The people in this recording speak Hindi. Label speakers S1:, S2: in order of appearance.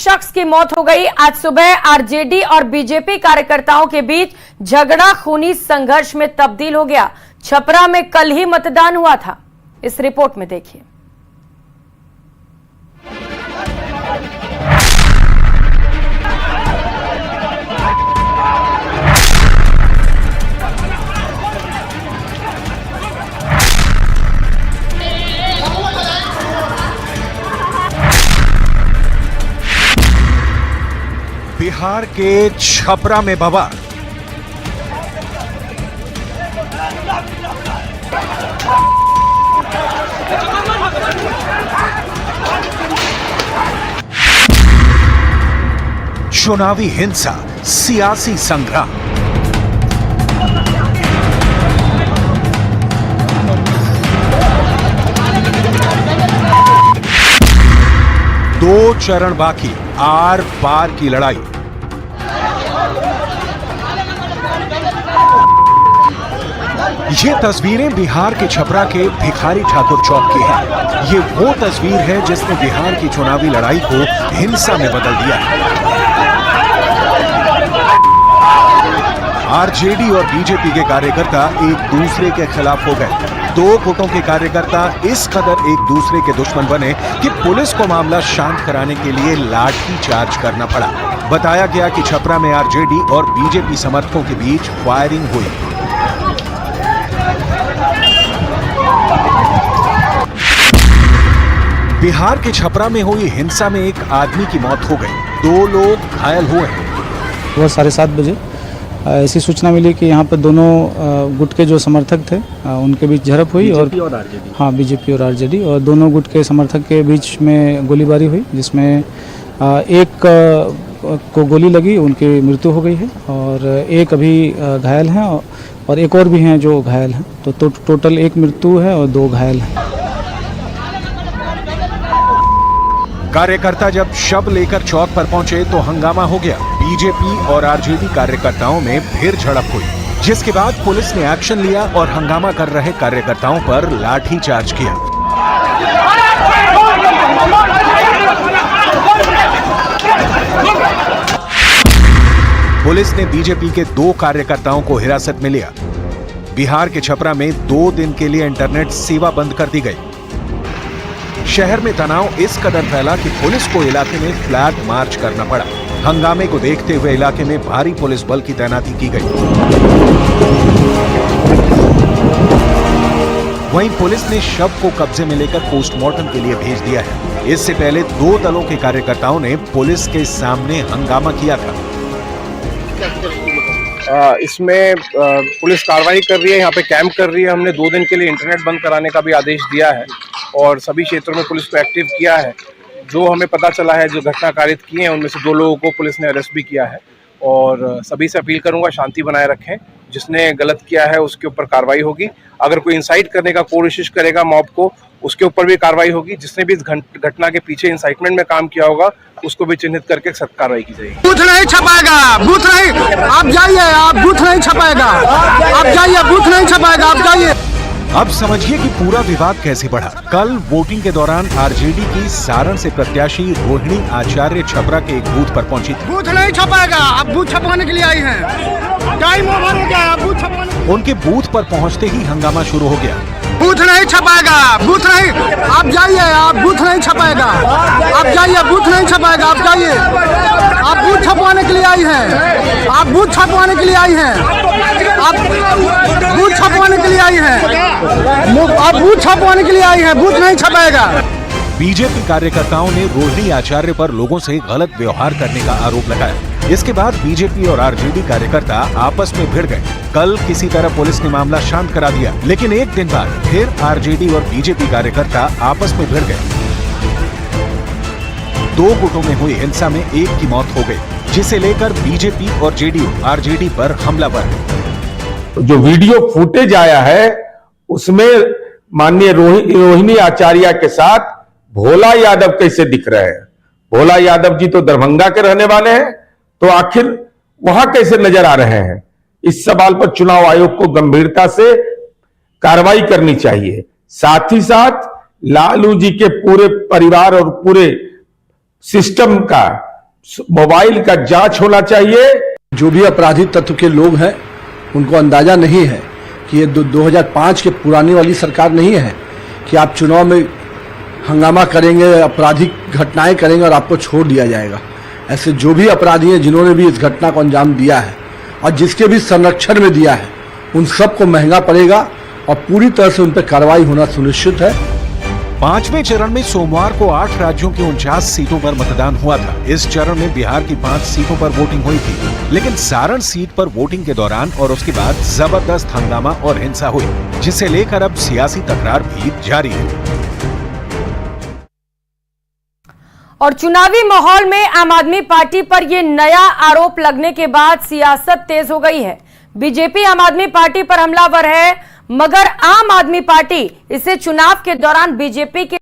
S1: शख्स की मौत हो गई। आज सुबह आरजेडी और बीजेपी कार्यकर्ताओं के बीच झगड़ा खूनी संघर्ष में तब्दील हो गया। छपरा में कल ही मतदान हुआ था। इस रिपोर्ट में देखिए।
S2: बिहार के छपरा में बवाल। चुनावी हिंसा, सियासी संग्राम। दो चरण बाकी, आर पार की लड़ाई। ये तस्वीरें बिहार के छपरा के भिखारी ठाकुर चौक की हैं। ये वो तस्वीर है जिसने बिहार की चुनावी लड़ाई को हिंसा में बदल दिया है। आरजेडी और बीजेपी के कार्यकर्ता एक दूसरे के खिलाफ हो गए। दो गुटों के कार्यकर्ता इस कदर एक दूसरे के दुश्मन बने कि पुलिस को मामला शांत कराने के लिए लाठी चार्ज करना पड़ा। बताया गया कि छपरा में आरजेडी और बीजेपी समर्थकों के बीच फायरिंग हुई। बिहार के छपरा में हुई हिंसा में एक आदमी की मौत हो गई, दो लोग घायल हुए हैं।
S3: वह 7:30 बजे ऐसी सूचना मिली कि यहाँ पर दोनों गुट के जो समर्थक थे उनके बीच झड़प हुई और आरजेडी। हाँ, बीजेपी और आरजेडी, और दोनों गुट के समर्थक के बीच में गोलीबारी हुई, जिसमें एक को गोली लगी, उनकी मृत्यु हो गई है और एक अभी घायल हैं और एक और भी हैं जो घायल हैं। तो टोटल एक मृत्यु है और 2 घायल हैं।
S2: कार्यकर्ता जब शव लेकर चौक पर पहुंचे तो हंगामा हो गया। बीजेपी और आरजेडी कार्यकर्ताओं में फिर झड़प हुई, जिसके बाद पुलिस ने एक्शन लिया और हंगामा कर रहे कार्यकर्ताओं पर लाठी चार्ज किया। पुलिस ने बीजेपी के 2 कार्यकर्ताओं को हिरासत में लिया। बिहार के छपरा में 2 दिन के लिए इंटरनेट सेवा बंद कर दी गई। शहर में तनाव इस कदर फैला कि पुलिस को इलाके में फ्लैग मार्च करना पड़ा। हंगामे को देखते हुए इलाके में भारी पुलिस बल की तैनाती की गई। वहीं पुलिस ने शव को कब्जे में लेकर पोस्टमार्टम के लिए भेज दिया है। इससे पहले 2 दलों के कार्यकर्ताओं ने पुलिस के सामने हंगामा किया था।
S4: इसमें पुलिस कार्रवाई कर रही है, यहाँ पे कैंप कर रही है। हमने 2 दिन के लिए इंटरनेट बंद कराने का भी आदेश दिया है और सभी क्षेत्रों में पुलिस को एक्टिव किया है। जो हमें पता चला है, जो घटना कारित किए हैं, उनमें से 2 लोगों को पुलिस ने अरेस्ट भी किया है और सभी से अपील करूंगा शांति बनाए रखें। जिसने गलत किया है उसके ऊपर कार्रवाई होगी। अगर कोई इंसाइट करने का कोशिश करेगा मॉब को, उसके ऊपर भी कार्रवाई होगी। जिसने भी इस घटना के पीछे इंसाइटमेंट में काम किया होगा उसको भी चिन्हित करके सख्त कार्रवाई की जाएगी।
S5: बूथ नहीं छपाएगा, बूथ नहीं, आप जाइए, आप बूथ नहीं छपाएगा, आप जाइए, बूथ नहीं छपाएगा, आप जाइए।
S2: अब समझिए कि पूरा विवाद कैसे बढ़ा। कल वोटिंग के दौरान आरजेडी की सारण से प्रत्याशी रोहिणी आचार्य छपरा के एक बूथ पर पहुंची थी।
S5: बूथ नहीं छपाएगा, आप बूथ छपवाने के लिए आई हैं। टाइम ओवर हो गया, आप बूथ छपवाने।
S2: उनके बूथ पर पहुंचते ही हंगामा शुरू हो गया।
S5: बूथ नहीं छपाएगा, बूथ नहीं, आप जाइए, आप बूथ नहीं छपाएगा, आप जाइए, बूथ नहीं छपाएगा, आप जाइए। आप बूथ छपवाने के लिए आई हैं, आप बूथ छपवाने के लिए आई हैं, आप बूथ छपवाने के लिए आई हैं, आप बूथ छपवाने के लिए आई हैं, बूथ नहीं छपाएगा।
S2: बीजेपी कार्यकर्ताओं ने रोहिणी आचार्य पर लोगों से गलत व्यवहार करने का आरोप लगाया। इसके बाद बीजेपी और आरजेडी कार्यकर्ता आपस में भिड़ गए। कल किसी तरह पुलिस ने मामला शांत करा दिया, लेकिन एक दिन बाद फिर आरजेडी और बीजेपी कार्यकर्ता आपस में भिड़ गए। 2 गुटों में हुई हिंसा में एक की मौत हो गई, जिसे लेकर बीजेपी और जेडीयू आरजेडी पर हमलावर है।
S6: जो वीडियो फुटेज आया है उसमें माननीय रोहिणी आचार्य के साथ भोला यादव कैसे दिख रहे हैं। भोला यादव जी तो दरभंगा के रहने वाले हैं, तो आखिर वहां कैसे नजर आ रहे हैं। इस सवाल पर चुनाव आयोग को गंभीरता से कार्रवाई करनी चाहिए। साथ ही साथ लालू जी के पूरे परिवार और पूरे सिस्टम का मोबाइल का जांच होना चाहिए।
S7: जो भी आपराधिक तत्व के लोग हैं उनको अंदाजा नहीं है कि ये 2005 के पुरानी वाली सरकार नहीं है कि आप चुनाव में हंगामा करेंगे, आपराधिक घटनाएं करेंगे और आपको छोड़ दिया जाएगा। ऐसे जो भी अपराधी हैं जिन्होंने भी इस घटना को अंजाम दिया है और जिसके भी संरक्षण में दिया है, उन सबको महंगा पड़ेगा और पूरी तरह से उन पर कार्रवाई होना सुनिश्चित है।
S2: पांचवें चरण में सोमवार को 8 राज्यों की 49 सीटों पर मतदान हुआ था। इस चरण में बिहार की 5 सीटों पर वोटिंग हुई थी, लेकिन सारण सीट पर वोटिंग के दौरान और उसके बाद जबरदस्त हंगामा और हिंसा हुई, जिसे लेकर अब सियासी तकरार भी जारी है।
S1: और चुनावी माहौल में आम आदमी पार्टी पर यह नया आरोप लगने के बाद सियासत तेज हो गई है। बीजेपी आम आदमी पार्टी पर हमलावर है, मगर आम आदमी पार्टी इसे चुनाव के दौरान बीजेपी के